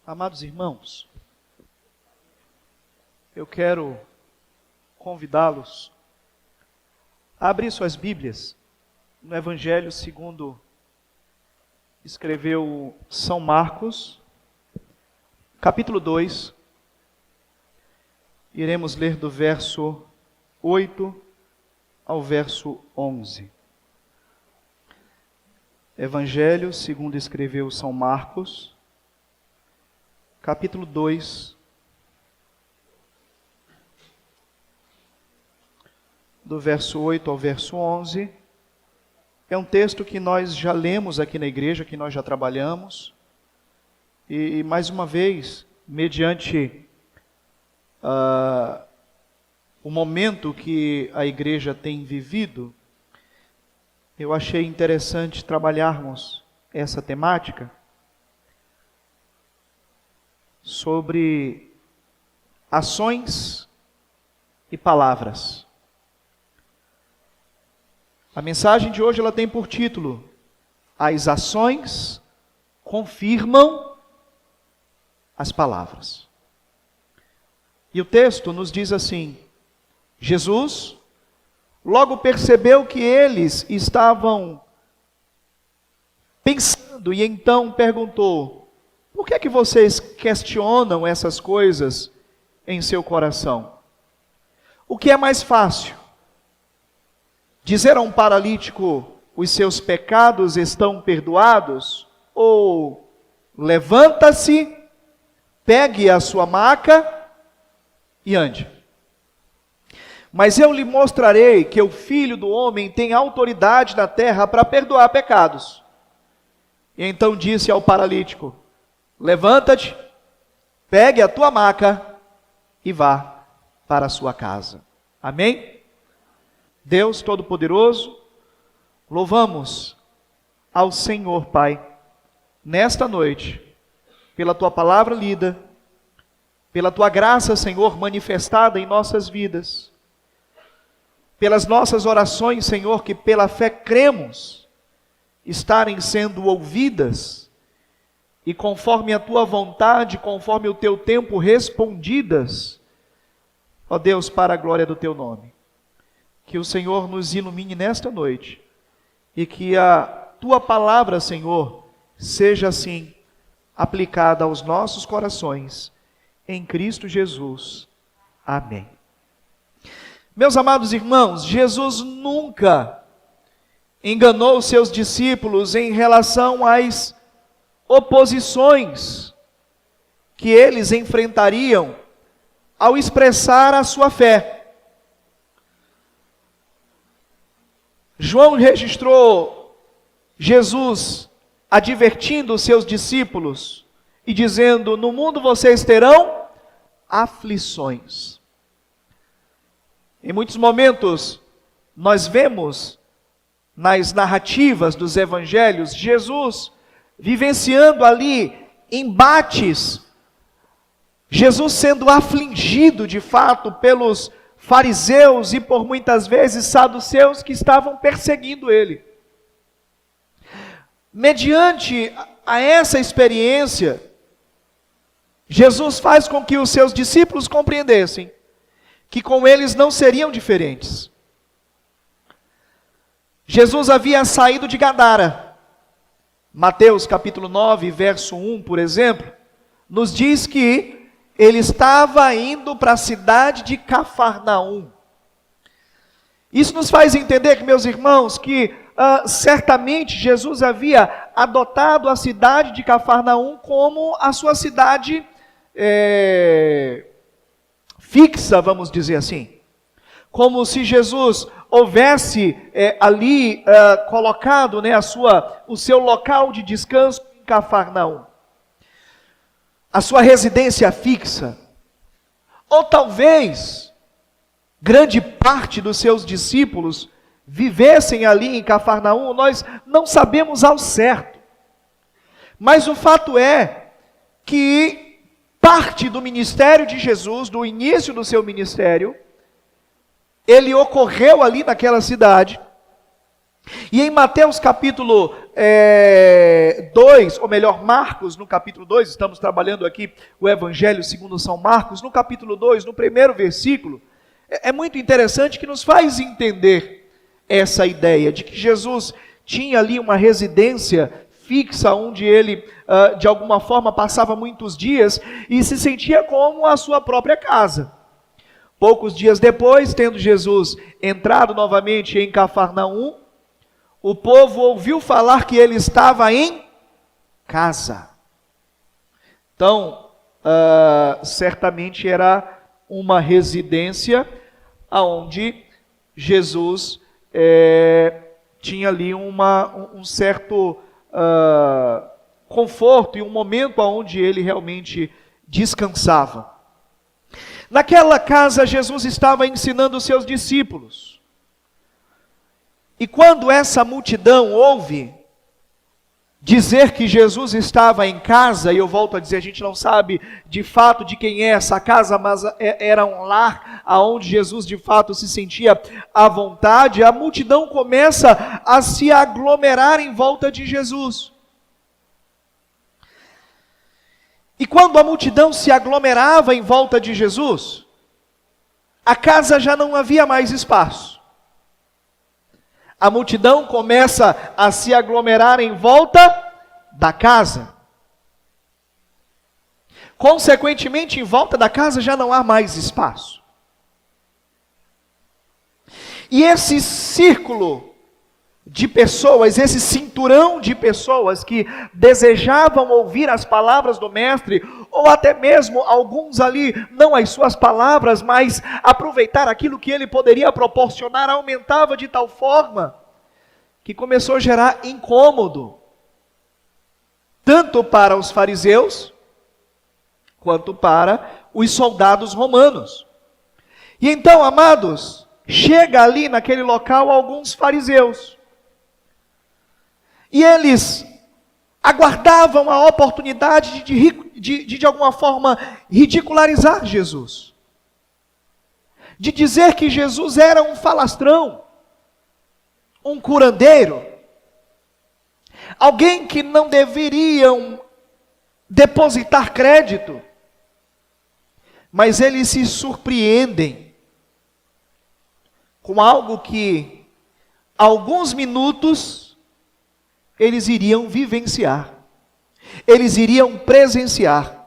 Amados irmãos, eu quero convidá-los a abrir suas Bíblias no Evangelho segundo escreveu São Marcos, capítulo 2. Iremos ler do verso 8 ao verso 11. Evangelho segundo escreveu São Marcos, capítulo 2, do verso 8 ao verso 11. É um texto que nós já lemos aqui na igreja, que nós já trabalhamos. E mais uma vez, mediante o momento que a igreja tem vivido, eu achei interessante trabalharmos essa temática sobre ações e palavras. A mensagem de hoje ela tem por título: As ações confirmam as palavras. E o texto nos diz assim: Jesus logo percebeu que eles estavam pensando e então perguntou: por que é que vocês questionam essas coisas em seu coração? O que é mais fácil? Dizer a um paralítico: os seus pecados estão perdoados? Ou levanta-se, pegue a sua maca e ande? Mas eu lhe mostrarei que o Filho do Homem tem autoridade na terra para perdoar pecados. E então disse ao paralítico: levanta-te, pegue a tua maca e vá para a sua casa. Amém? Deus Todo-Poderoso, louvamos ao Senhor Pai, nesta noite, pela tua palavra lida, pela tua graça, Senhor, manifestada em nossas vidas, pelas nossas orações, Senhor, que pela fé cremos estarem sendo ouvidas, e conforme a tua vontade, conforme o teu tempo respondidas, ó Deus, para a glória do teu nome. Que o Senhor nos ilumine nesta noite, e que a tua palavra, Senhor, seja assim aplicada aos nossos corações, em Cristo Jesus. Amém. Meus amados irmãos, Jesus nunca enganou os seus discípulos em relação às oposições que eles enfrentariam ao expressar a sua fé. João registrou Jesus advertindo os seus discípulos e dizendo: no mundo vocês terão aflições. Em muitos momentos, nós vemos nas narrativas dos evangelhos, Jesus vivenciando ali embates, Jesus sendo afligido de fato pelos fariseus e por muitas vezes saduceus que estavam perseguindo ele. Mediante a essa experiência, Jesus faz com que os seus discípulos compreendessem que com eles não seriam diferentes. Jesus havia saído de Gadara. Mateus capítulo 9, verso 1, por exemplo, nos diz que ele estava indo para a cidade de Cafarnaum. Isso nos faz entender, que, meus irmãos, que certamente Jesus havia adotado a cidade de Cafarnaum como a sua cidade fixa, vamos dizer assim. Como se Jesus houvesse ali colocado, né, o seu local de descanso em Cafarnaum, a sua residência fixa. Ou talvez grande parte dos seus discípulos vivessem ali em Cafarnaum, nós não sabemos ao certo. Mas o fato é que parte do ministério de Jesus, do início do seu ministério, ele ocorreu ali naquela cidade. E em Mateus capítulo 2, ou melhor, Marcos, no capítulo 2, estamos trabalhando aqui o Evangelho segundo São Marcos, no capítulo 2, no primeiro versículo, é muito interessante que nos faz entender essa ideia de que Jesus tinha ali uma residência fixa, onde ele, de alguma forma, passava muitos dias e se sentia como a sua própria casa. Poucos dias depois, tendo Jesus entrado novamente em Cafarnaum, o povo ouviu falar que ele estava em casa. Então, certamente era uma residência onde Jesus tinha ali um certo conforto e um momento onde ele realmente descansava. Naquela casa, Jesus estava ensinando os seus discípulos. E quando essa multidão ouve dizer que Jesus estava em casa, e eu volto a dizer, a gente não sabe de fato de quem é essa casa, mas era um lar onde Jesus de fato se sentia à vontade, a multidão começa a se aglomerar em volta de Jesus. E quando a multidão se aglomerava em volta de Jesus, a casa já não havia mais espaço. A multidão começa a se aglomerar em volta da casa. Consequentemente, em volta da casa já não há mais espaço. E esse círculo de pessoas, esse cinturão de pessoas que desejavam ouvir as palavras do Mestre, ou até mesmo alguns ali, não as suas palavras, mas aproveitar aquilo que ele poderia proporcionar, aumentava de tal forma que começou a gerar incômodo, tanto para os fariseus, quanto para os soldados romanos. E então, amados, chega ali naquele local alguns fariseus, e eles aguardavam a oportunidade de alguma forma ridicularizar Jesus, de dizer que Jesus era um falastrão, um curandeiro, alguém que não deveriam depositar crédito. Mas eles se surpreendem com algo que, alguns minutos, eles iriam vivenciar, eles iriam presenciar.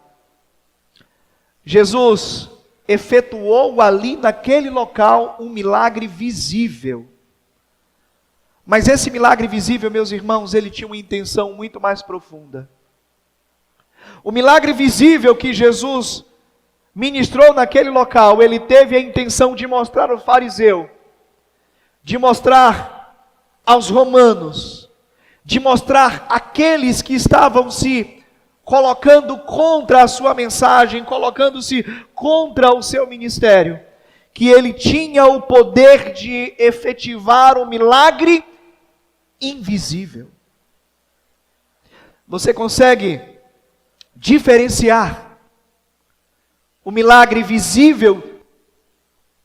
Jesus efetuou ali naquele local um milagre visível. Mas esse milagre visível, meus irmãos, ele tinha uma intenção muito mais profunda. O milagre visível que Jesus ministrou naquele local, ele teve a intenção de mostrar ao fariseu, de mostrar aos romanos, de mostrar àqueles que estavam se colocando contra a sua mensagem, colocando-se contra o seu ministério, que ele tinha o poder de efetivar o milagre invisível. Você consegue diferenciar o milagre visível,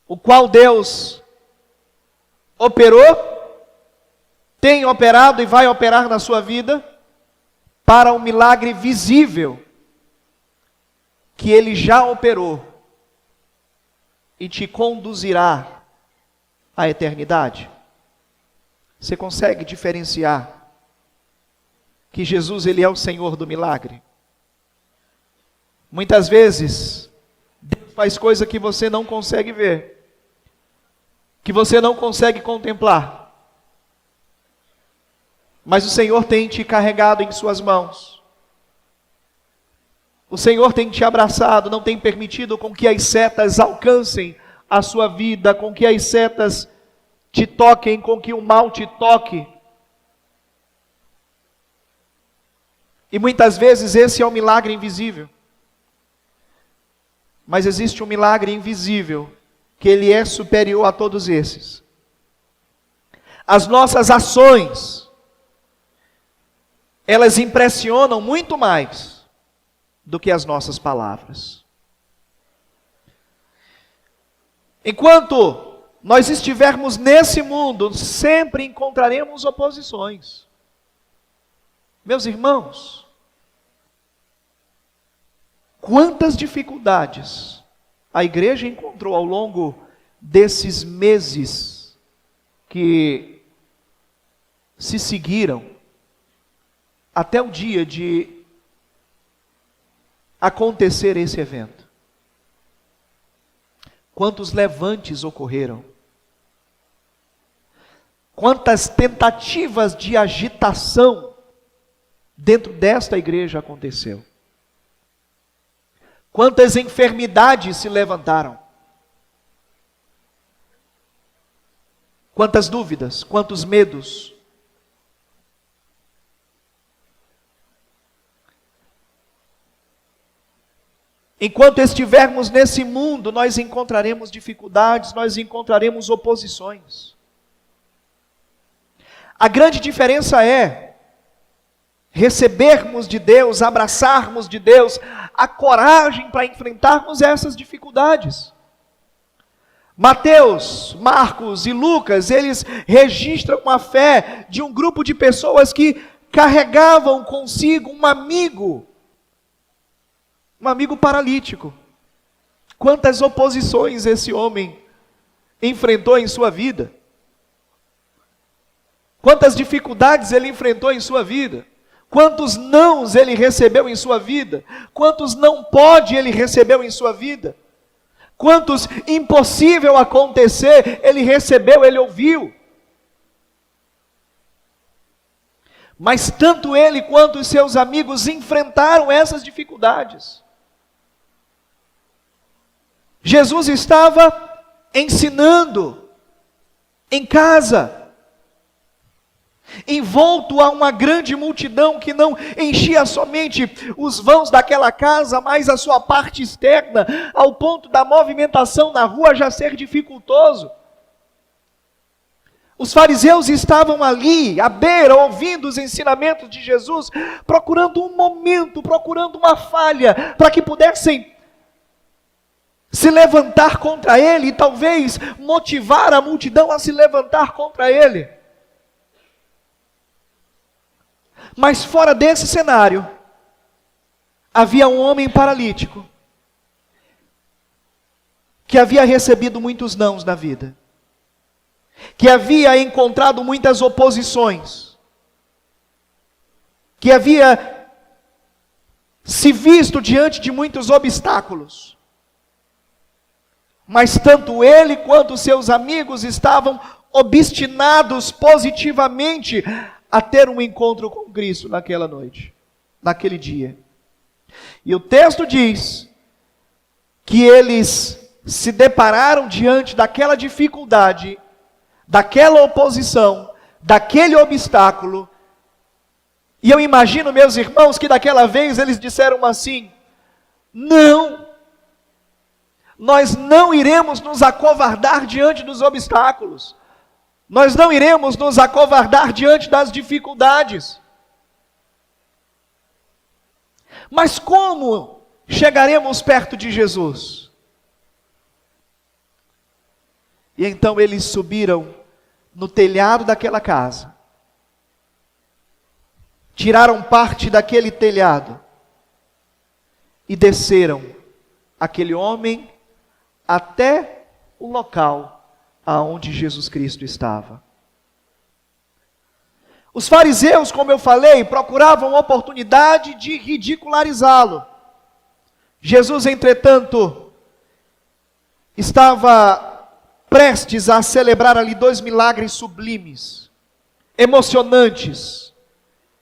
o qual Deus operou, tem operado e vai operar na sua vida, para o milagre visível que Ele já operou e te conduzirá à eternidade? Você consegue diferenciar que Jesus, Ele é o Senhor do milagre? Muitas vezes, Deus faz coisa que você não consegue ver, que você não consegue contemplar, mas o Senhor tem te carregado em suas mãos. O Senhor tem te abraçado, não tem permitido com que as setas alcancem a sua vida, com que as setas te toquem, com que o mal te toque. E muitas vezes esse é o milagre invisível. Mas existe um milagre invisível, que ele é superior a todos esses. As nossas ações, elas impressionam muito mais do que as nossas palavras. Enquanto nós estivermos nesse mundo, sempre encontraremos oposições. Meus irmãos, quantas dificuldades a igreja encontrou ao longo desses meses que se seguiram até o dia de acontecer esse evento. Quantos levantes ocorreram? Quantas tentativas de agitação dentro desta igreja aconteceu? Quantas enfermidades se levantaram? Quantas dúvidas, quantos medos? Enquanto estivermos nesse mundo, nós encontraremos dificuldades, nós encontraremos oposições. A grande diferença é recebermos de Deus, abraçarmos de Deus, a coragem para enfrentarmos essas dificuldades. Mateus, Marcos e Lucas, eles registram a fé de um grupo de pessoas que carregavam consigo um amigo paralítico. Quantas oposições esse homem enfrentou em sua vida? Quantas dificuldades ele enfrentou em sua vida? Quantos nãos ele recebeu em sua vida? Quantos não pode ele recebeu em sua vida? Quantos impossível acontecer ele recebeu, ele ouviu? Mas tanto ele quanto os seus amigos enfrentaram essas dificuldades. Jesus estava ensinando em casa, envolto a uma grande multidão que não enchia somente os vãos daquela casa, mas a sua parte externa, ao ponto da movimentação na rua já ser dificultoso. Os fariseus estavam ali, à beira, ouvindo os ensinamentos de Jesus, procurando um momento, procurando uma falha, para que pudessem se levantar contra ele e talvez motivar a multidão a se levantar contra ele. Mas fora desse cenário, havia um homem paralítico, que havia recebido muitos nãos na vida, que havia encontrado muitas oposições, que havia se visto diante de muitos obstáculos, mas tanto ele quanto seus amigos estavam obstinados positivamente a ter um encontro com Cristo naquela noite, naquele dia. E o texto diz que eles se depararam diante daquela dificuldade, daquela oposição, daquele obstáculo. E eu imagino, meus irmãos, que daquela vez eles disseram assim: não, nós não iremos nos acovardar diante dos obstáculos. Nós não iremos nos acovardar diante das dificuldades. Mas como chegaremos perto de Jesus? E então eles subiram no telhado daquela casa, tiraram parte daquele telhado e desceram aquele homem até o local aonde Jesus Cristo estava. Os fariseus, como eu falei, procuravam oportunidade de ridicularizá-lo. Jesus, entretanto, estava prestes a celebrar ali 2 milagres sublimes, emocionantes,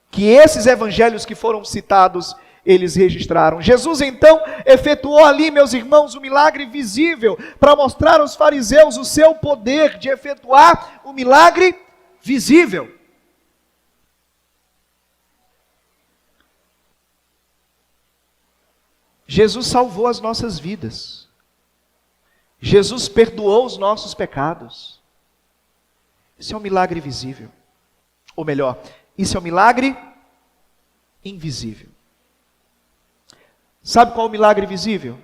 que esses evangelhos que foram citados, eles registraram. Jesus então efetuou ali, meus irmãos, um milagre visível, para mostrar aos fariseus o seu poder de efetuar o milagre visível. Jesus salvou as nossas vidas. Jesus perdoou os nossos pecados. Isso é um milagre visível. Ou melhor, isso é um milagre invisível. Sabe qual é o milagre visível?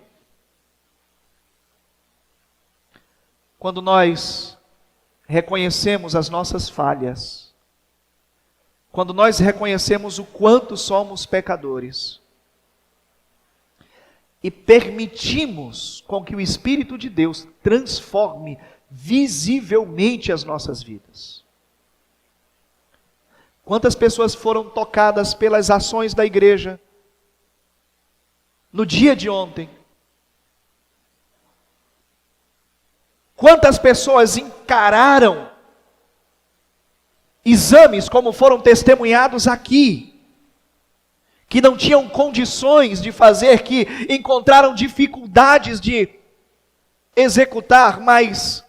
Quando nós reconhecemos as nossas falhas, quando nós reconhecemos o quanto somos pecadores e permitimos com que o Espírito de Deus transforme visivelmente as nossas vidas. Quantas pessoas foram tocadas pelas ações da igreja no dia de ontem? Quantas pessoas encararam exames como foram testemunhados aqui, que não tinham condições de fazer, que encontraram dificuldades de executar, mas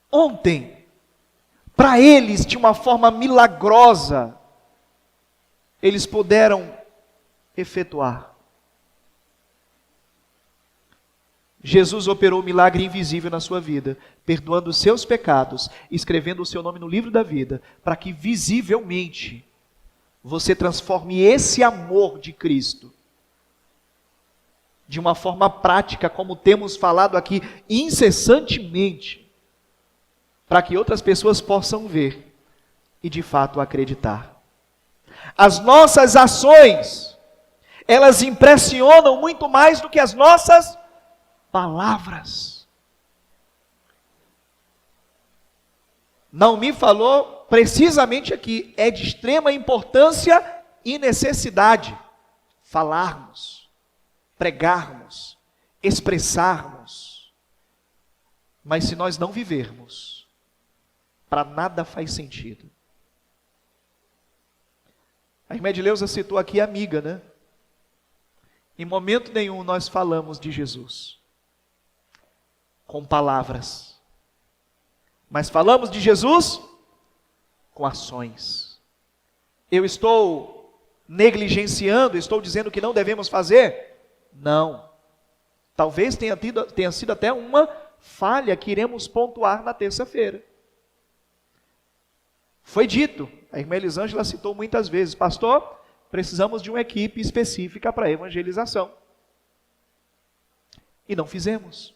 ontem, para eles, de uma forma milagrosa, eles puderam efetuar. Jesus operou um milagre invisível na sua vida, perdoando os seus pecados, escrevendo o seu nome no livro da vida, para que visivelmente você transforme esse amor de Cristo de uma forma prática, como temos falado aqui incessantemente, para que outras pessoas possam ver e de fato acreditar. As nossas ações, elas impressionam muito mais do que as nossas palavras. Naomi falou precisamente aqui, é de extrema importância e necessidade falarmos, pregarmos, expressarmos. Mas se nós não vivermos, para nada faz sentido. A irmã Edileuza citou aqui a amiga, né? Em momento nenhum nós falamos de Jesus com palavras, mas falamos de Jesus com ações. Eu estou negligenciando, estou dizendo que não devemos fazer? Não. Talvez tenha sido até uma falha que iremos pontuar na terça-feira. Foi dito, a irmã Elisângela citou muitas vezes, pastor, precisamos de uma equipe específica para evangelização. E não fizemos.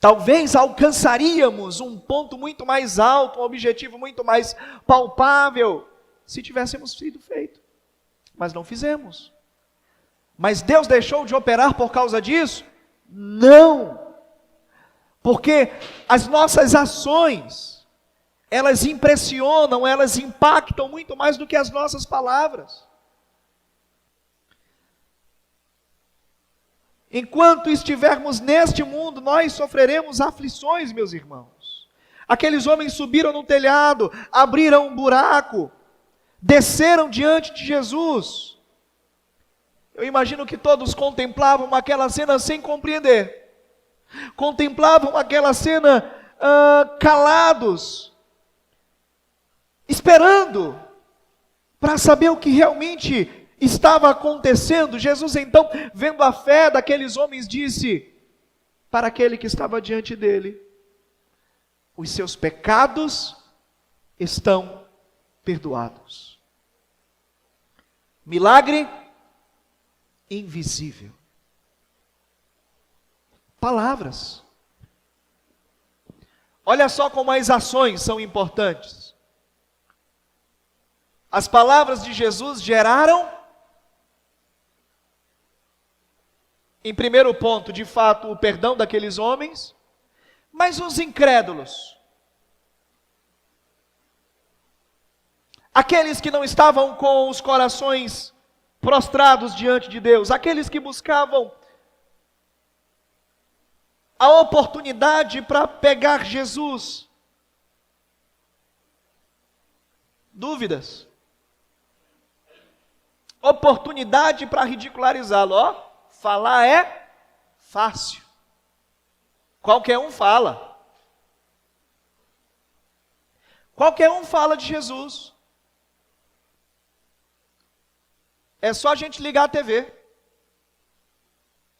Talvez alcançaríamos um ponto muito mais alto, um objetivo muito mais palpável, se tivéssemos sido feito. Mas não fizemos. Mas Deus deixou de operar por causa disso? Não. Porque as nossas ações, elas impressionam, elas impactam muito mais do que as nossas palavras. Enquanto estivermos neste mundo, nós sofreremos aflições, meus irmãos. Aqueles homens subiram no telhado, abriram um buraco, desceram diante de Jesus. Eu imagino que todos contemplavam aquela cena sem compreender. Contemplavam aquela cena calados, esperando para saber o que realmente estava acontecendo. Jesus então, vendo a fé daqueles homens, disse para aquele que estava diante dele: os seus pecados estão perdoados. Milagre invisível. Palavras. Olha só como as ações são importantes. As palavras de Jesus geraram, em primeiro ponto, de fato, o perdão daqueles homens, mas os incrédulos, aqueles que não estavam com os corações prostrados diante de Deus, aqueles que buscavam a oportunidade para pegar Jesus, dúvidas, oportunidade para ridicularizá-lo. Ó, falar é fácil, qualquer um fala, qualquer um fala de Jesus. É só a gente ligar a TV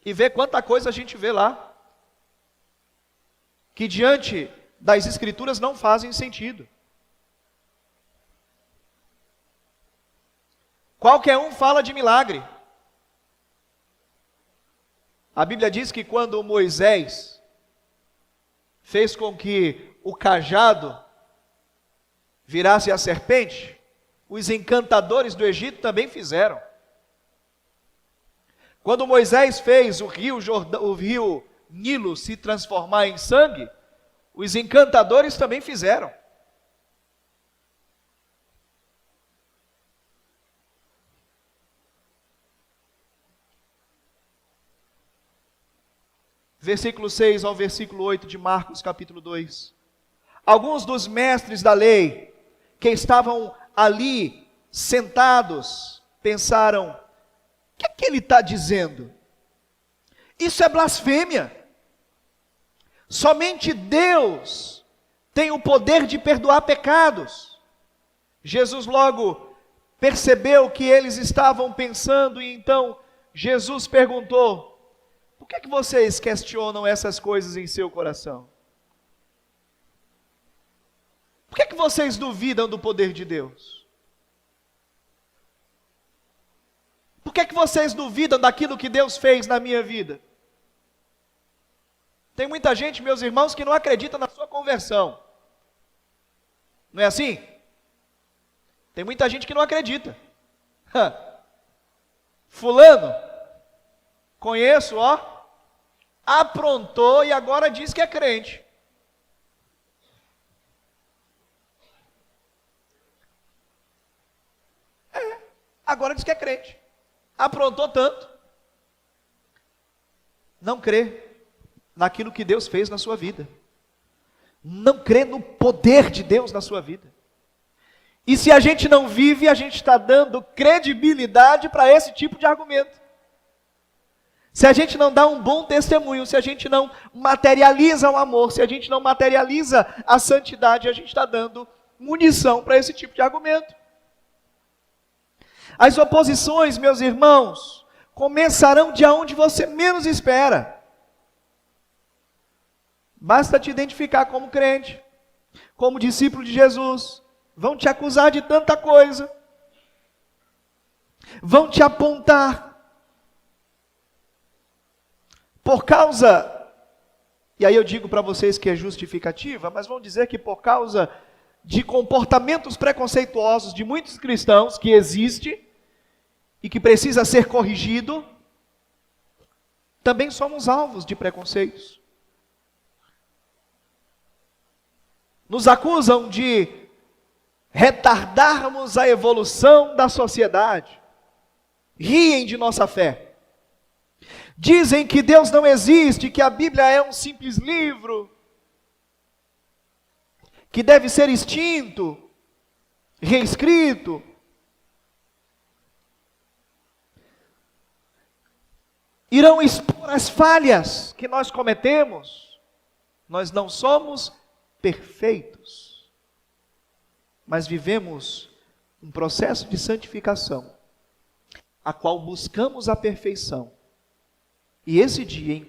e ver quanta coisa a gente vê lá, que diante das Escrituras não fazem sentido. Qualquer um fala de milagre. A Bíblia diz que quando Moisés fez com que o cajado virasse a serpente, os encantadores do Egito também fizeram. Quando Moisés fez o rio Nilo se transformar em sangue, os encantadores também fizeram. Versículo 6 ao versículo 8 de Marcos, capítulo 2. Alguns dos mestres da lei, que estavam ali sentados, pensaram: o que é que ele está dizendo? Isso é blasfêmia. Somente Deus tem o poder de perdoar pecados. Jesus logo percebeu que eles estavam pensando, e então Jesus perguntou: por que é que vocês questionam essas coisas em seu coração? Por que é que vocês duvidam do poder de Deus? Por que é que vocês duvidam daquilo que Deus fez na minha vida? Tem muita gente, meus irmãos, que não acredita na sua conversão. Não é assim? Tem muita gente que não acredita. Fulano, conheço, aprontou e agora diz que é crente. Agora diz que é crente. Aprontou tanto. Não crê naquilo que Deus fez na sua vida. Não crê no poder de Deus na sua vida. E se a gente não vive, a gente está dando credibilidade para esse tipo de argumento. Se a gente não dá um bom testemunho, se a gente não materializa o amor, se a gente não materializa a santidade, a gente está dando munição para esse tipo de argumento. As oposições, meus irmãos, começarão de onde você menos espera. Basta te identificar como crente, como discípulo de Jesus. Vão te acusar de tanta coisa. Vão te apontar. Por causa, e aí eu digo para vocês que é justificativa, mas vão dizer que por causa de comportamentos preconceituosos de muitos cristãos, que existe e que precisa ser corrigido, também somos alvos de preconceitos. Nos acusam de retardarmos a evolução da sociedade, riem de nossa fé. Dizem que Deus não existe, que a Bíblia é um simples livro, que deve ser extinto, reescrito. Irão expor as falhas que nós cometemos. Nós não somos perfeitos, mas vivemos um processo de santificação, a qual buscamos a perfeição. E esse dia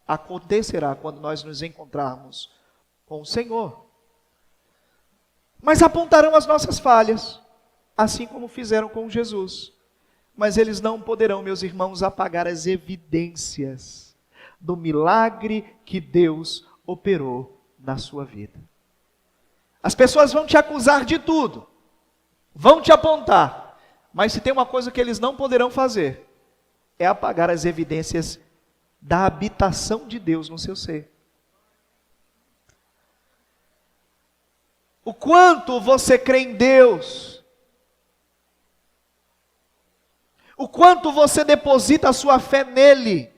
acontecerá quando nós nos encontrarmos com o Senhor. Mas apontarão as nossas falhas, assim como fizeram com Jesus. Mas eles não poderão, meus irmãos, apagar as evidências do milagre que Deus operou na sua vida. As pessoas vão te acusar de tudo, vão te apontar, mas se tem uma coisa que eles não poderão fazer, é apagar as evidências da habitação de Deus no seu ser. O quanto você crê em Deus, o quanto você deposita a sua fé nele,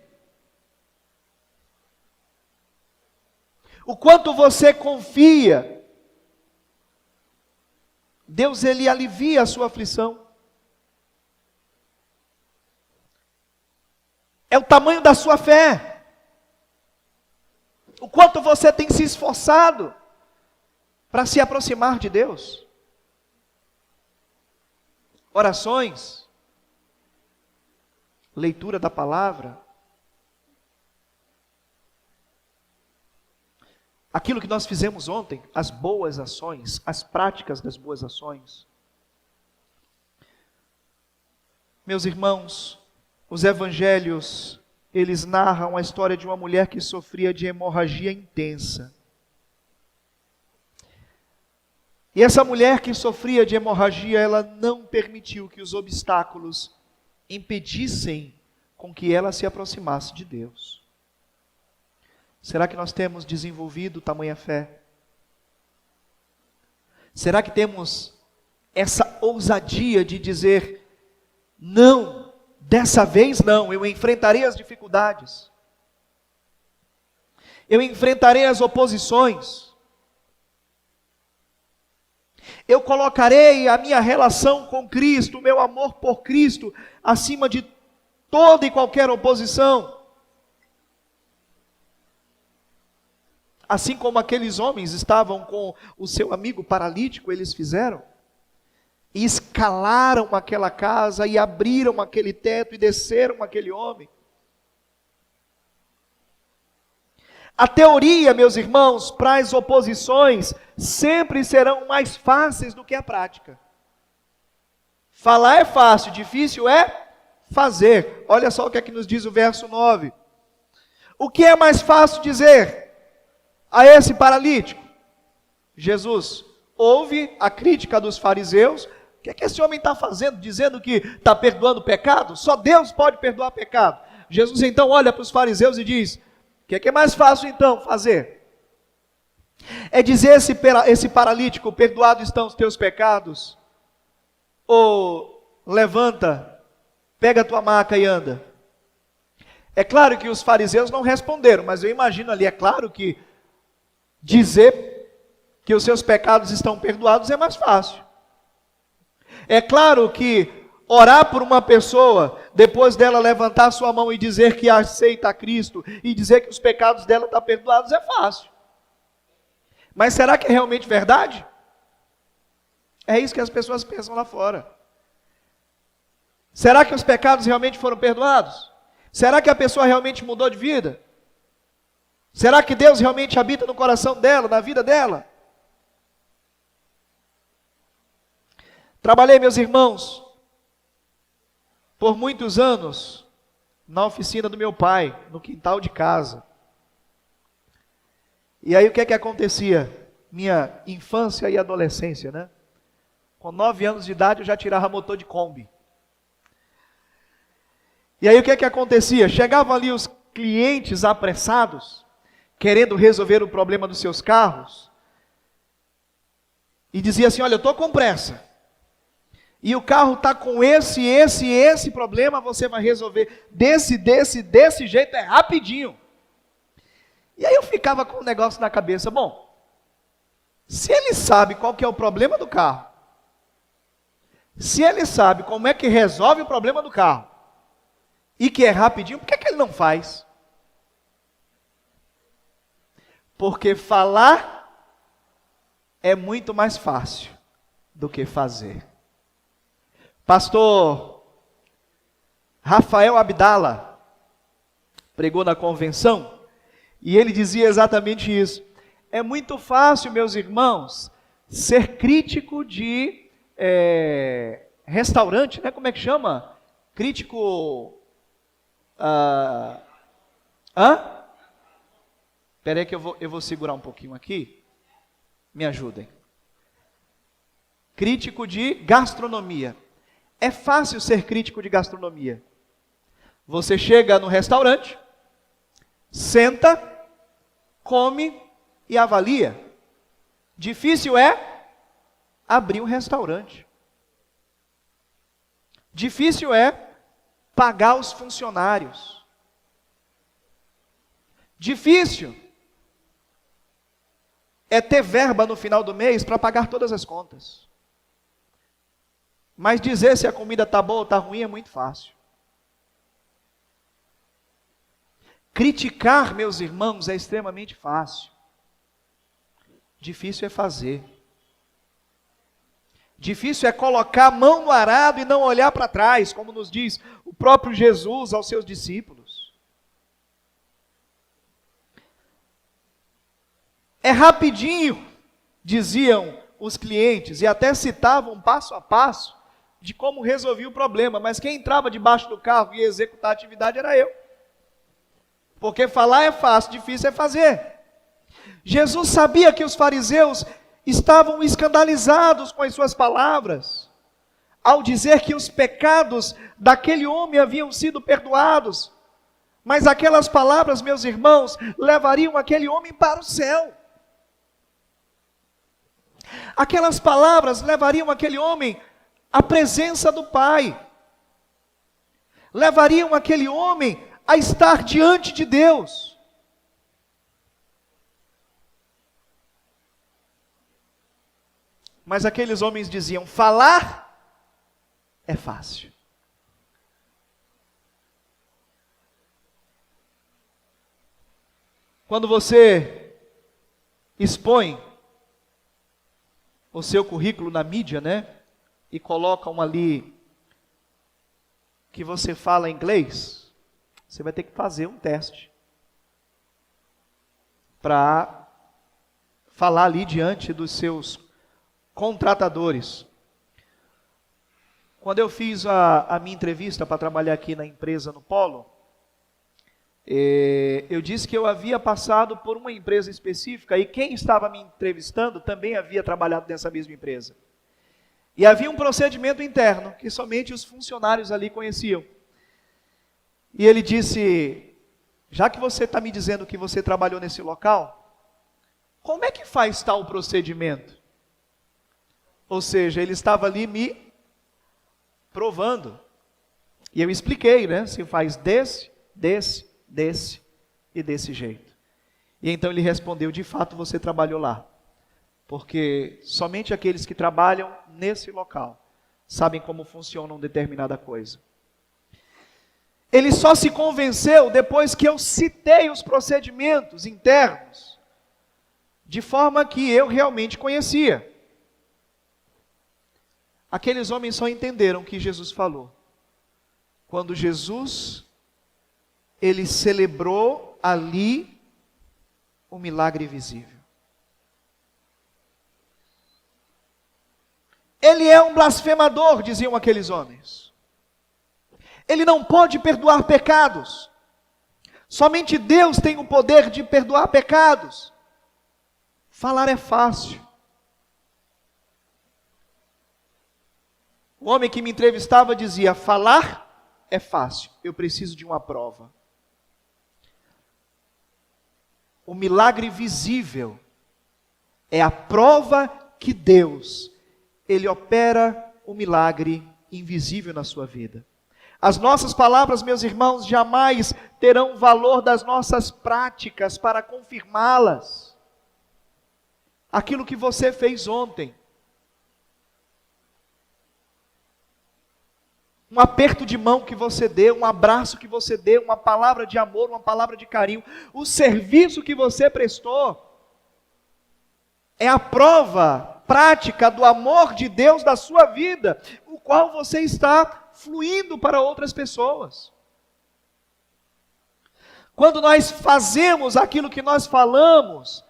o quanto você confia, Deus, ele alivia a sua aflição. É o tamanho da sua fé. O quanto você tem se esforçado para se aproximar de Deus. Orações, leitura da palavra, aquilo que nós fizemos ontem, as boas ações, as práticas das boas ações. Meus irmãos, os evangelhos, eles narram a história de uma mulher que sofria de hemorragia intensa. E essa mulher que sofria de hemorragia, ela não permitiu que os obstáculos impedissem com que ela se aproximasse de Deus. Será que nós temos desenvolvido tamanha fé? Será que temos essa ousadia de dizer, não, dessa vez não, eu enfrentarei as dificuldades, eu enfrentarei as oposições, eu colocarei a minha relação com Cristo, o meu amor por Cristo, acima de toda e qualquer oposição. Assim como aqueles homens estavam com o seu amigo paralítico, eles fizeram. E escalaram aquela casa, e abriram aquele teto, e desceram aquele homem. A teoria, meus irmãos, para as oposições, sempre serão mais fáceis do que a prática. Falar é fácil, difícil é fazer. Olha só o que é que nos diz o verso 9. O que é mais fácil dizer a esse paralítico? Jesus ouve a crítica dos fariseus. O que é que esse homem está fazendo? Dizendo que está perdoando pecado? Só Deus pode perdoar pecado. Jesus então olha para os fariseus e diz, o que é mais fácil então fazer? É dizer esse paralítico, perdoado estão os teus pecados? Ou levanta, pega a tua maca e anda? É claro que os fariseus não responderam, mas eu imagino ali, é claro que dizer que os seus pecados estão perdoados é mais fácil. É claro que orar por uma pessoa, depois dela levantar sua mão e dizer que aceita a Cristo, e dizer que os pecados dela estão perdoados, é fácil. Mas será que é realmente verdade? É isso que as pessoas pensam lá fora. Será que os pecados realmente foram perdoados? Será que a pessoa realmente mudou de vida? Será que Deus realmente habita no coração dela, na vida dela? Trabalhei, meus irmãos, por muitos anos, na oficina do meu pai, no quintal de casa. E aí o que é que acontecia? Minha infância e adolescência, né? Com 9 anos de idade eu já tirava motor de Kombi. E aí o que é que acontecia? Chegavam ali os clientes apressados, querendo resolver o problema dos seus carros, e dizia assim, olha, eu estou com pressa. E o carro está com esse problema, você vai resolver desse jeito, é rapidinho. E aí eu ficava com um negócio na cabeça, bom, se ele sabe qual que é o problema do carro, se ele sabe como é que resolve o problema do carro, e que é rapidinho, por que ele não faz? Porque falar é muito mais fácil do que fazer. Pastor Rafael Abdala pregou na convenção e ele dizia exatamente isso. É muito fácil, meus irmãos, ser crítico de restaurante, né? Como é que chama? Crítico... Espera aí que eu vou segurar um pouquinho aqui. Me ajudem. Crítico de gastronomia. É fácil ser crítico de gastronomia. Você chega no restaurante, senta, come e avalia. Difícil é abrir um restaurante. Difícil é pagar os funcionários. Difícil é ter verba no final do mês para pagar todas as contas. Mas dizer se a comida está boa ou está ruim é muito fácil. Criticar, meus irmãos, é extremamente fácil. Difícil é fazer. Difícil é colocar a mão no arado e não olhar para trás, como nos diz o próprio Jesus aos seus discípulos. É rapidinho, diziam os clientes, e até citavam passo a passo de como resolvia o problema, mas quem entrava debaixo do carro e ia executar a atividade era eu. Porque falar é fácil, difícil é fazer. Jesus sabia que os fariseus estavam escandalizados com as suas palavras, ao dizer que os pecados daquele homem haviam sido perdoados. Mas aquelas palavras, meus irmãos, levariam aquele homem para o céu. Aquelas palavras levariam aquele homem à presença do Pai. Levariam aquele homem a estar diante de Deus. Mas aqueles homens diziam: falar é fácil. Quando você expõe o seu currículo na mídia, né? E colocam ali que você fala inglês, você vai ter que fazer um teste para falar ali diante dos seus contratadores. Quando eu fiz a minha entrevista para trabalhar aqui na empresa no Polo, eu disse que eu havia passado por uma empresa específica e quem estava me entrevistando também havia trabalhado nessa mesma empresa. E havia um procedimento interno que somente os funcionários ali conheciam. E ele disse: já que você está me dizendo que você trabalhou nesse local, como é que faz tal procedimento? Ou seja, ele estava ali me provando. E eu expliquei, né? Se faz desse e desse jeito. E então ele respondeu: de fato você trabalhou lá. Porque somente aqueles que trabalham nesse local sabem como funciona uma determinada coisa. Ele só se convenceu depois que eu citei os procedimentos internos, de forma que eu realmente conhecia. Aqueles homens só entenderam o que Jesus falou quando Jesus, ele celebrou ali o milagre visível. Ele é um blasfemador, diziam aqueles homens. Ele não pode perdoar pecados. Somente Deus tem o poder de perdoar pecados. Falar é fácil. O homem que me entrevistava dizia: falar é fácil, eu preciso de uma prova. O milagre visível é a prova que Deus, ele opera o milagre invisível na sua vida. As nossas palavras, meus irmãos, jamais terão valor das nossas práticas para confirmá-las. Aquilo que você fez ontem, um aperto de mão que você deu, um abraço que você deu, uma palavra de amor, uma palavra de carinho, o serviço que você prestou, é a prova prática do amor de Deus da sua vida, o qual você está fluindo para outras pessoas. Quando nós fazemos aquilo que nós falamos,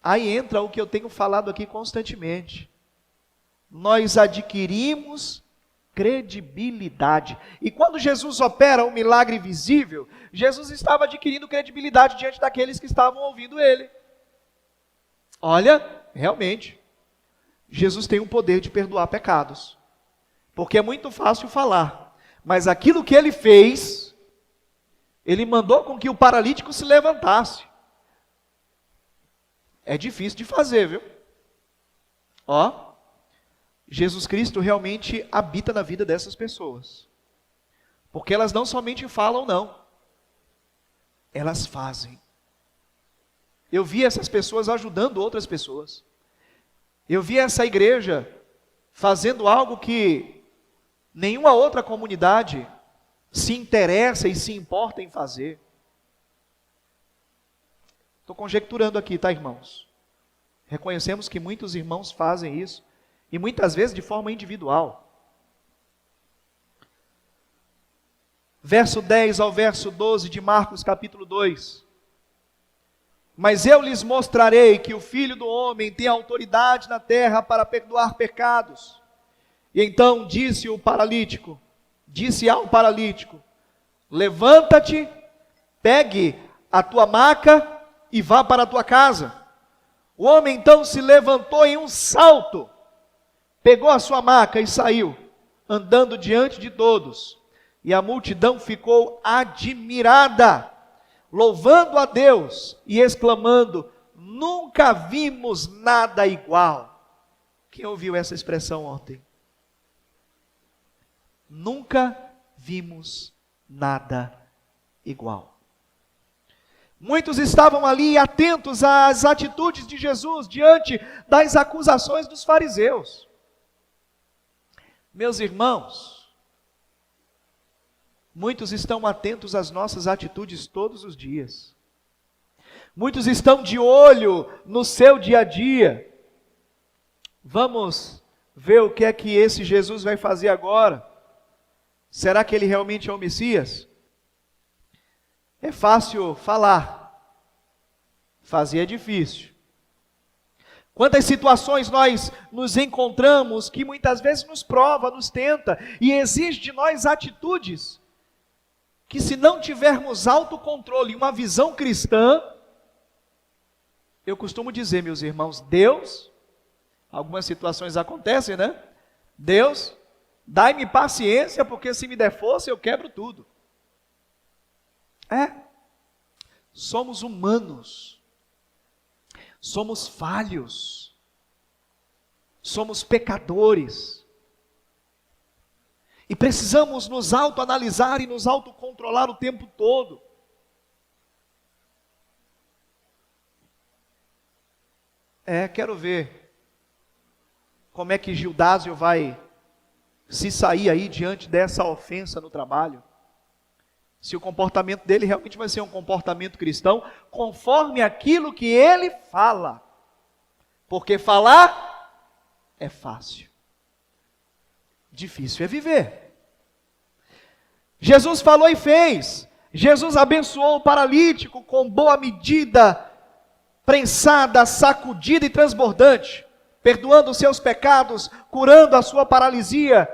aí entra o que eu tenho falado aqui constantemente. Nós adquirimos credibilidade. E quando Jesus opera um milagre visível, Jesus estava adquirindo credibilidade diante daqueles que estavam ouvindo ele. Olha, realmente, Jesus tem o poder de perdoar pecados. Porque é muito fácil falar, mas aquilo que ele fez, ele mandou com que o paralítico se levantasse. É difícil de fazer, viu? Ó, Jesus Cristo realmente habita na vida dessas pessoas. Porque elas não somente falam, não. Elas fazem. Eu vi essas pessoas ajudando outras pessoas. Eu vi essa igreja fazendo algo que nenhuma outra comunidade se interessa e se importa em fazer. Estou conjecturando aqui, tá, irmãos? Reconhecemos que muitos irmãos fazem isso, e muitas vezes de forma individual. Verso 10 ao verso 12 de Marcos capítulo 2. Mas eu lhes mostrarei que o Filho do Homem tem autoridade na terra para perdoar pecados. E então disse ao paralítico, levanta-te, pegue a tua maca e vá para a tua casa. O homem então se levantou em um salto, pegou a sua maca e saiu, andando diante de todos. E a multidão ficou admirada, louvando a Deus e exclamando: nunca vimos nada igual. Quem ouviu essa expressão ontem? Nunca vimos nada igual. Muitos estavam ali atentos às atitudes de Jesus diante das acusações dos fariseus. Meus irmãos, muitos estão atentos às nossas atitudes todos os dias. Muitos estão de olho no seu dia a dia. Vamos ver o que é que esse Jesus vai fazer agora. Será que ele realmente é o Messias? É fácil falar, fazer é difícil. Quantas situações nós nos encontramos que muitas vezes nos prova, nos tenta e exige de nós atitudes que, se não tivermos autocontrole e uma visão cristã, eu costumo dizer, meus irmãos, Deus, algumas situações acontecem, né? Deus, dai-me paciência, porque se me der força eu quebro tudo. Somos humanos, somos falhos, somos pecadores, e precisamos nos autoanalisar e nos autocontrolar o tempo todo. Quero ver como é que Gildásio vai se sair aí diante dessa ofensa no trabalho. Se o comportamento dele realmente vai ser um comportamento cristão, conforme aquilo que ele fala. Porque falar é fácil, difícil é viver. Jesus falou e fez. Jesus abençoou o paralítico com boa medida, prensada, sacudida e transbordante, perdoando os seus pecados, curando a sua paralisia,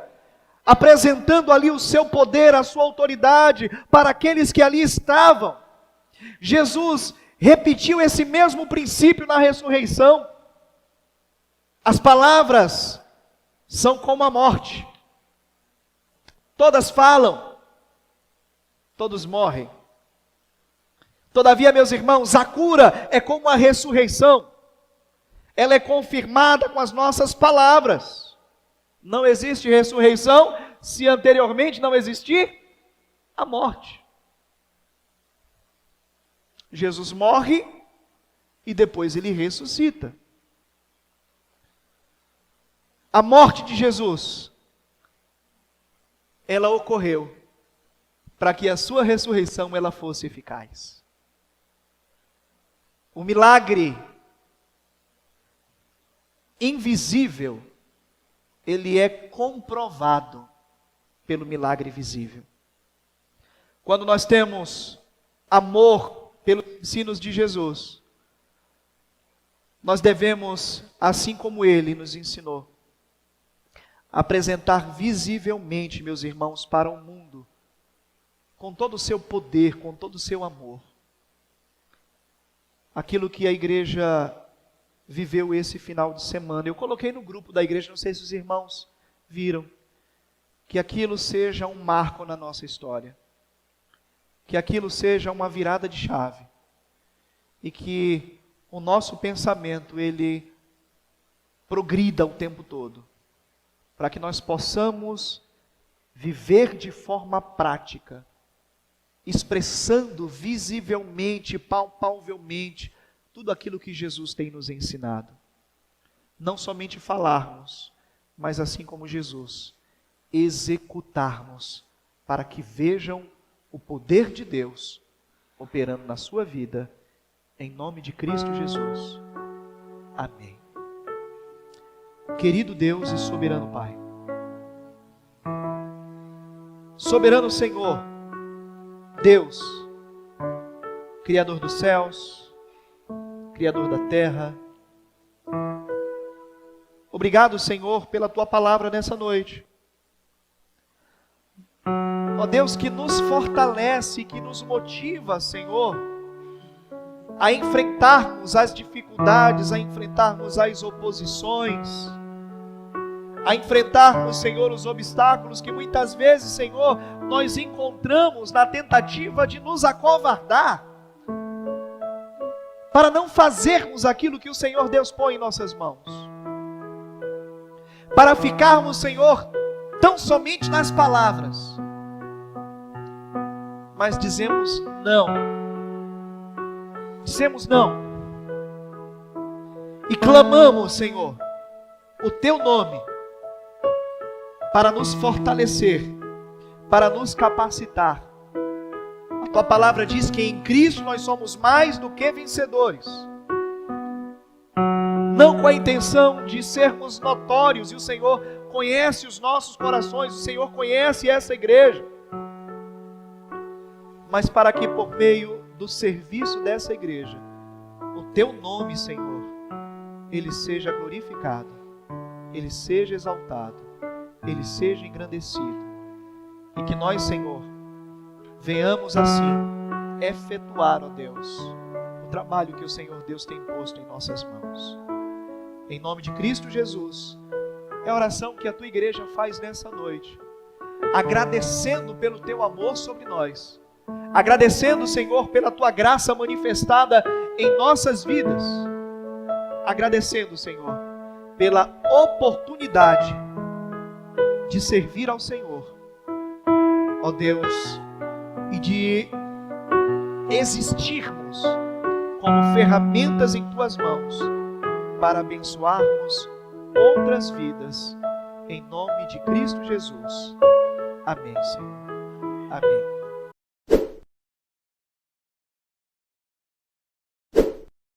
apresentando ali o seu poder, a sua autoridade para aqueles que ali estavam. Jesus repetiu esse mesmo princípio na ressurreição. As palavras são como a morte. Todas falam, todos morrem. Todavia, meus irmãos, a cura é como a ressurreição. Ela é confirmada com as nossas palavras. Não existe ressurreição se anteriormente não existir a morte. Jesus morre e depois ele ressuscita. A morte de Jesus, ela ocorreu para que a sua ressurreição ela fosse eficaz. O milagre invisível, ele é comprovado pelo milagre visível. Quando nós temos amor pelos ensinos de Jesus, nós devemos, assim como ele nos ensinou, apresentar visivelmente, meus irmãos, para o mundo, com todo o seu poder, com todo o seu amor, aquilo que a igreja viveu esse final de semana. Eu coloquei no grupo da igreja, não sei se os irmãos viram, que aquilo seja um marco na nossa história, que aquilo seja uma virada de chave, e que o nosso pensamento, ele progrida o tempo todo, para que nós possamos viver de forma prática, expressando visivelmente, palpavelmente, tudo aquilo que Jesus tem nos ensinado. Não somente falarmos, mas assim como Jesus, executarmos, para que vejam o poder de Deus operando na sua vida, em nome de Cristo Jesus. Amém. Querido Deus e soberano Pai, soberano Senhor, Deus, Criador dos céus, Criador da terra, obrigado, Senhor, pela Tua palavra nessa noite. Ó Deus, que nos fortalece, que nos motiva, Senhor, a enfrentarmos as dificuldades, a enfrentarmos as oposições, a enfrentarmos, Senhor, os obstáculos que muitas vezes, Senhor, nós encontramos na tentativa de nos acovardar, para não fazermos aquilo que o Senhor Deus põe em nossas mãos, para ficarmos, Senhor, tão somente nas palavras, mas dizemos não, e clamamos, Senhor, o Teu nome, para nos fortalecer, para nos capacitar. A Tua palavra diz que em Cristo nós somos mais do que vencedores. Não com a intenção de sermos notórios, e o Senhor conhece os nossos corações, o Senhor conhece essa igreja, mas para que por meio do serviço dessa igreja, o Teu nome, Senhor, Ele seja glorificado, Ele seja exaltado, Ele seja engrandecido, e que nós, Senhor, venhamos assim efetuar, ó Deus, o trabalho que o Senhor Deus tem posto em nossas mãos. Em nome de Cristo Jesus, é a oração que a Tua igreja faz nessa noite, agradecendo pelo Teu amor sobre nós, agradecendo, Senhor, pela Tua graça manifestada em nossas vidas, agradecendo, Senhor, pela oportunidade de servir ao Senhor, ó Deus, e de existirmos como ferramentas em Tuas mãos para abençoarmos outras vidas, em nome de Cristo Jesus. Amém, Senhor. Amém.